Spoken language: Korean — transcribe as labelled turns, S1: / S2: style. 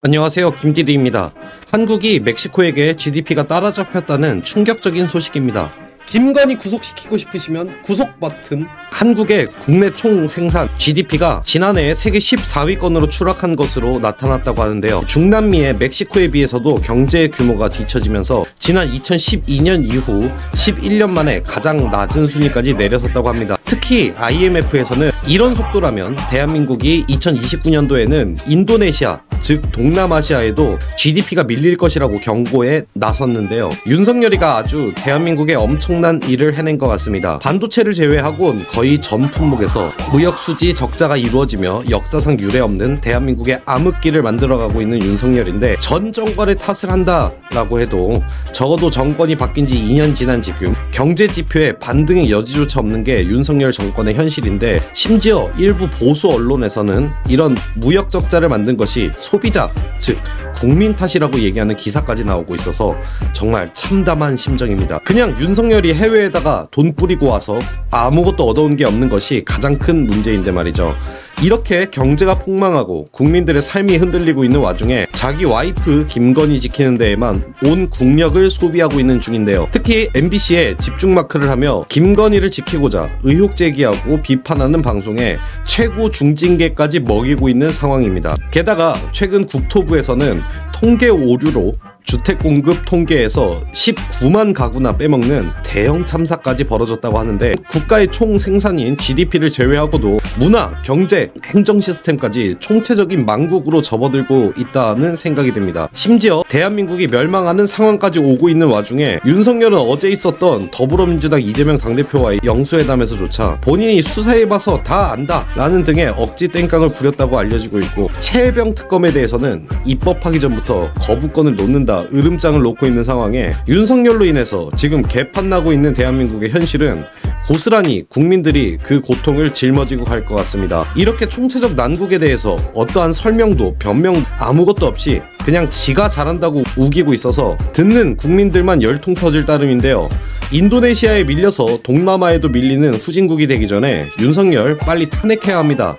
S1: 안녕하세요, 김디디입니다. 한국이 멕시코에게 GDP가 따라잡혔다는 충격적인 소식입니다. 김건희 구속시키고 싶으시면 구속 버튼. 한국의 국내 총 생산 GDP가 지난해 세계 14위권으로 추락한 것으로 나타났다고 하는데요. 중남미의 멕시코에 비해서도 경제 규모가 뒤처지면서 지난 2012년 이후 11년 만에 가장 낮은 순위까지 내려섰다고 합니다. 특히 IMF에서는 이런 속도라면 대한민국이 2029년도에는 인도네시아, 즉 동남아시아에도 GDP가 밀릴 것이라고 경고에 나섰는데요. 윤석열이가 아주 대한민국에 엄청난 일을 해낸 것 같습니다. 반도체를 제외하곤 거의 전 품목에서 무역수지 적자가 이루어지며 역사상 유례없는 대한민국의 암흑기를 만들어가고 있는 윤석열인데, 전 정권의 탓을 한다라고 해도 적어도 정권이 바뀐 지 2년 지난 지금 경제 지표에 반등의 여지조차 없는 게 윤석열 정권의 현실인데, 심지어 일부 보수 언론에서는 이런 무역 적자를 만든 것이 소비자, 즉 국민 탓이라고 얘기하는 기사까지 나오고 있어서 정말 참담한 심정입니다. 그냥 윤석열이 해외에다가 돈 뿌리고 와서 아무것도 얻어온 게 없는 것이 가장 큰 문제인데 말이죠. 이렇게 경제가 폭망하고 국민들의 삶이 흔들리고 있는 와중에 자기 와이프 김건희 지키는 데에만 온 국력을 소비하고 있는 중인데요. 특히 MBC에 집중마크를 하며 김건희를 지키고자 의혹 제기하고 비판하는 방송에 최고 중징계까지 먹이고 있는 상황입니다. 게다가 최근 국토부에서는 통계 오류로 주택공급 통계에서 19만 가구나 빼먹는 대형 참사까지 벌어졌다고 하는데, 국가의 총 생산인 GDP를 제외하고도 문화, 경제, 행정 시스템까지 총체적인 망국으로 접어들고 있다는 생각이 듭니다. 심지어 대한민국이 멸망하는 상황까지 오고 있는 와중에 윤석열은 어제 있었던 더불어민주당 이재명 당대표와의 영수회담에서조차 본인이 수사해봐서 다 안다 라는 등의 억지 땡깡을 부렸다고 알려지고 있고, 최혜병 특검에 대해서는 입법하기 전부터 거부권을 놓는다 으름장을 놓고 있는 상황에 윤석열로 인해서 지금 개판나고 있는 대한민국의 현실은 고스란히 국민들이 그 고통을 짊어지고 갈 것 같습니다. 이렇게 총체적 난국에 대해서 어떠한 설명도 변명 아무것도 없이 그냥 지가 잘한다고 우기고 있어서 듣는 국민들만 열통 터질 따름인데요. 인도네시아에 밀려서 동남아에도 밀리는 후진국이 되기 전에 윤석열 빨리 탄핵해야 합니다.